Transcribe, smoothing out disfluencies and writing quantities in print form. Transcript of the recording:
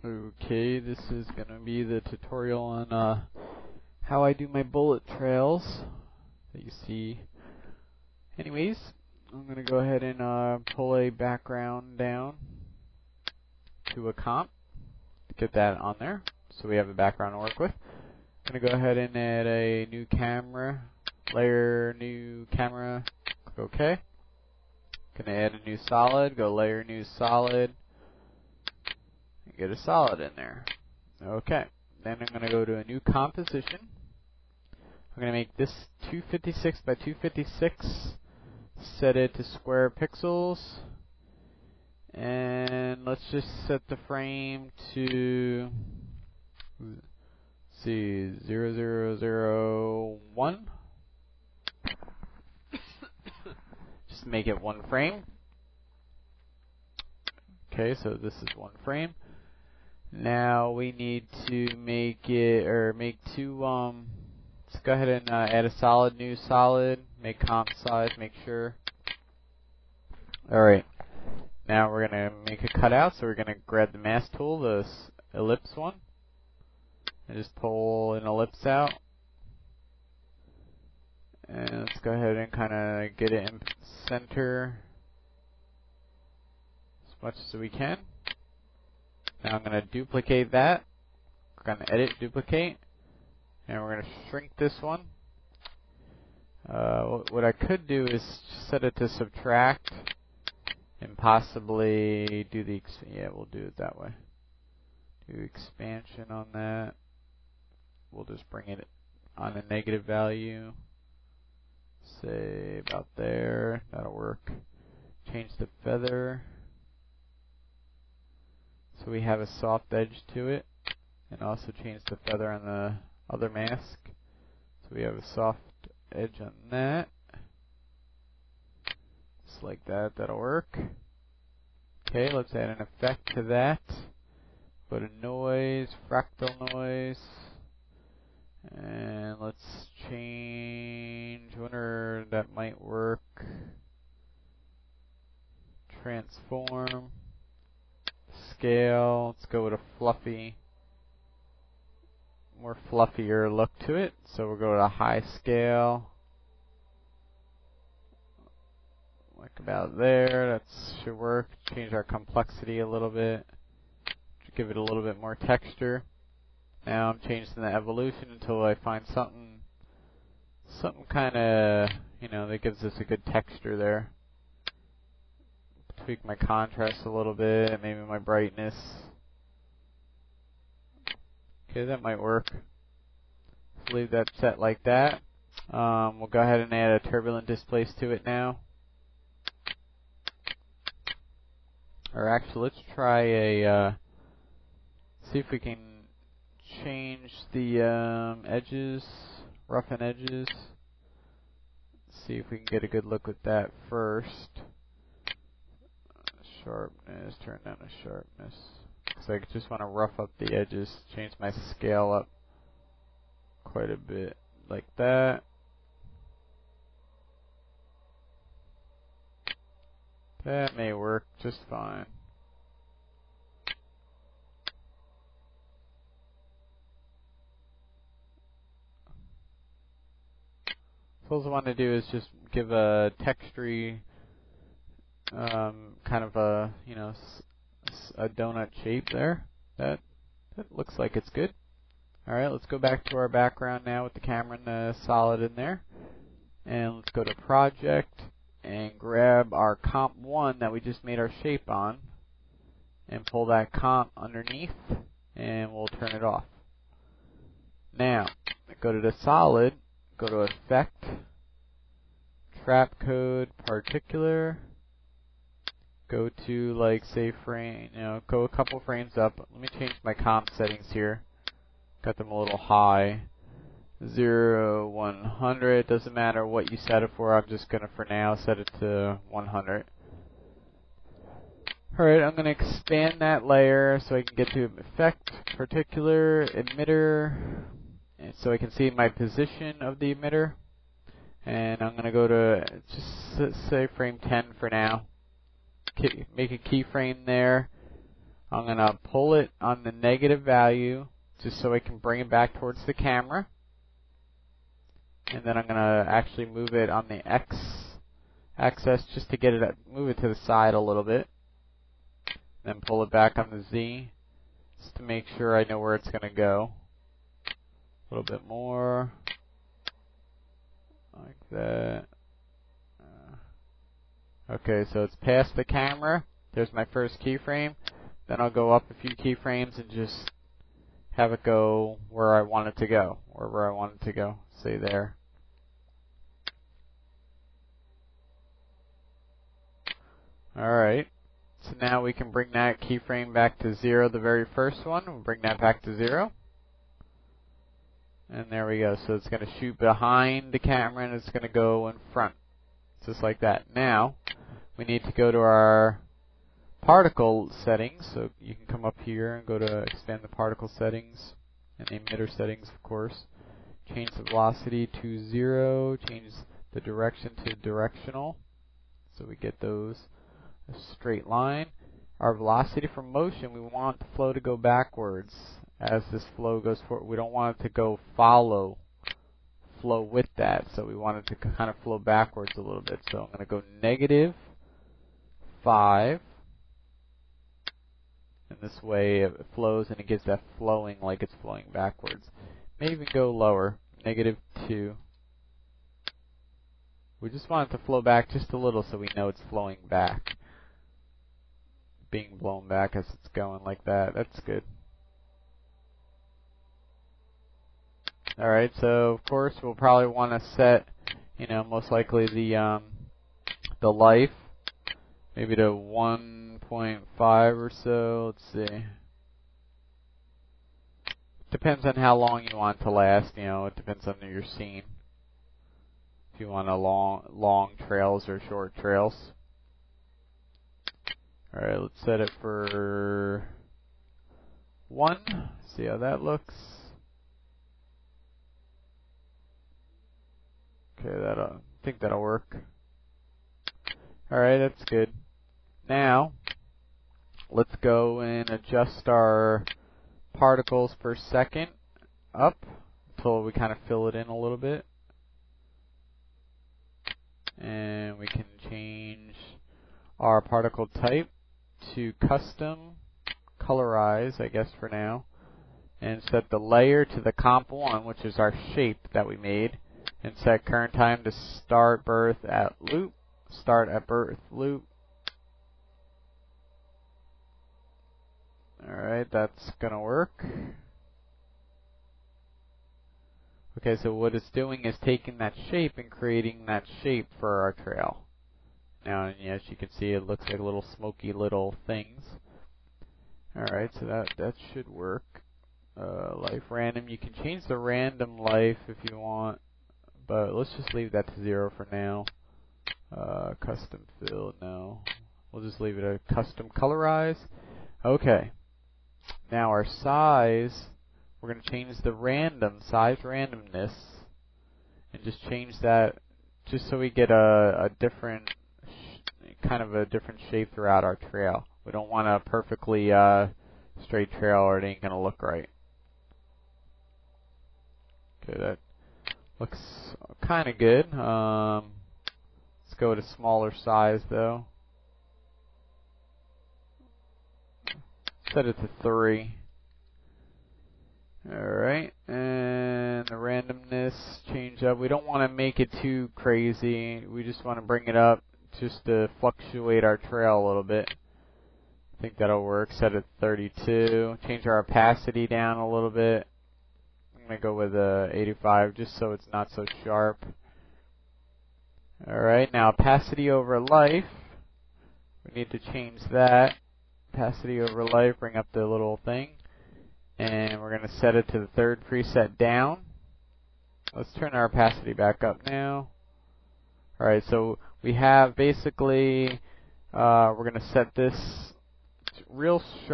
Okay, this is going to be the tutorial on how I do my bullet trails that you see. Anyways, I'm going to go ahead and pull a background down to a comp to get that on there so we have a background to work with. I'm going to go ahead and add a new camera, layer, new camera, click OK. Going to add a new solid, go layer, new solid. Get a solid in there. Okay. Then I'm going to go to a new composition. I'm going to make this 256 by 256. Set it to square pixels. And let's just set the frame to 0001. Just make it one frame. Okay, so this is one frame. Now we need to make it, or make two, let's go ahead and add a solid, new solid, make comp size, make sure. Alright, now we're going to make a cutout, so we're going to grab the mask tool, the ellipse one, and just pull an ellipse out. And let's go ahead and kind of get it in center as much as we can. Now I'm going to duplicate that. We're going to edit, duplicate, and we're going to shrink this one. What I could do is set it to subtract and possibly do the, yeah, we'll do it that way. Do expansion on that. We'll just bring it on a negative value. Say about there. That'll work. Change the feather. So we have a soft edge to it, and also change the feather on the other mask. So we have a soft edge on that. Just like that, that'll work. Okay, let's add an effect to that. Put a noise, fractal noise. And let's change, wonder that might work. Transform. Scale, let's go with a fluffy, more fluffier look to it. So we'll go to a high scale, like about there. That should work. Change our complexity a little bit, give it a little bit more texture. Now I'm changing the evolution until I find something kind of, you know, that gives us a good texture there. Tweak my contrast a little bit, maybe my brightness. Okay, that might work. Let's leave that set like that. We'll go ahead and add a turbulent displace to it now. Or actually, let's try a, see if we can change the edges, roughen edges. See if we can get a good look with that first. Sharpness, turn down the sharpness. So I just want to rough up the edges, change my scale up quite a bit, like that. That may work just fine. So what I want to do is just give a textury, kind of a, you know, a donut shape there. That looks like it's good. Alright, let's go back to our background now with the camera and the solid in there. And let's go to Project and grab our comp 1 that we just made our shape on and pull that comp underneath, and we'll turn it off. Now, go to the solid, go to Effect, Trap Code, Particular. Go to, like, say frame, you know, go a couple frames up. Let me change my comp settings here. Got them a little high. 0, 100, doesn't matter what you set it for. I'm just gonna, for now, set it to 100. Alright, I'm gonna expand that layer so I can get to Effect, Particular, Emitter, and so I can see my position of the emitter. And I'm gonna go to, just say frame 10 for now. Make a keyframe there. I'm going to pull it on the negative value just so I can bring it back towards the camera. And then I'm going to actually move it on the X axis just to get it, move it to the side a little bit. Then pull it back on the Z just to make sure I know where it's going to go. A little bit more. Like that. Okay, so it's past the camera. There's my first keyframe. Then I'll go up a few keyframes and just have it go where I want it to go, wherever I want it to go. Say there. Alright, so now we can bring that keyframe back to 0, the very first one. We'll bring that back to 0. And there we go. So it's going to shoot behind the camera and it's going to go in front. Just like that. Now, we need to go to our particle settings. So you can come up here and go to expand the particle settings and the emitter settings, of course. Change the velocity to 0. Change the direction to directional. So we get those a straight line. Our velocity for motion, we want the flow to go backwards as this flow goes forward. We don't want it to go flow with that, so we want it to kind of flow backwards a little bit. So I'm going to go -5, and this way it flows and it gives that flowing like it's flowing backwards. Maybe even go lower, -2. We just want it to flow back just a little so we know it's flowing back, being blown back as it's going like that. That's good. Alright, so of course we'll probably want to set, most likely the life maybe to 1.5 or so. Let's see. Depends on how long you want it to last. It depends on your scene. If you want a long trails or short trails. Alright, let's set it for 1. See how that looks. Okay, I think that'll work. Alright, that's good. Now, let's go and adjust our particles per second up until we kind of fill it in a little bit. And we can change our particle type to custom colorize, I guess for now. And set the layer to the comp1, which is our shape that we made. And set current time to start birth at loop. Start at birth loop. Alright, that's gonna work. Okay, so what it's doing is taking that shape and creating that shape for our trail. Now, and as you can see, it looks like little smoky little things. Alright, so that should work. Life random. You can change the random life if you want, but let's just leave that to 0 for now. Custom fill, no. We'll just leave it a custom colorize. Okay. Now our size, we're going to change the size randomness, and just change that just so we get a different, kind of a different shape throughout our trail. We don't want a perfectly straight trail or it ain't going to look right. Okay, that looks kind of good. Let's go with a smaller size though. Set it to 3. Alright, and the randomness change up. We don't want to make it too crazy. We just want to bring it up just to fluctuate our trail a little bit. I think that'll work. Set it to 32. Change our opacity down a little bit. I'm going to go with 85 just so it's not so sharp. Alright, now opacity over life. We need to change that. Opacity over life, bring up the little thing. And we're going to set it to the 3rd preset down. Let's turn our opacity back up now. Alright, so we have basically, we're going to set this real sharp.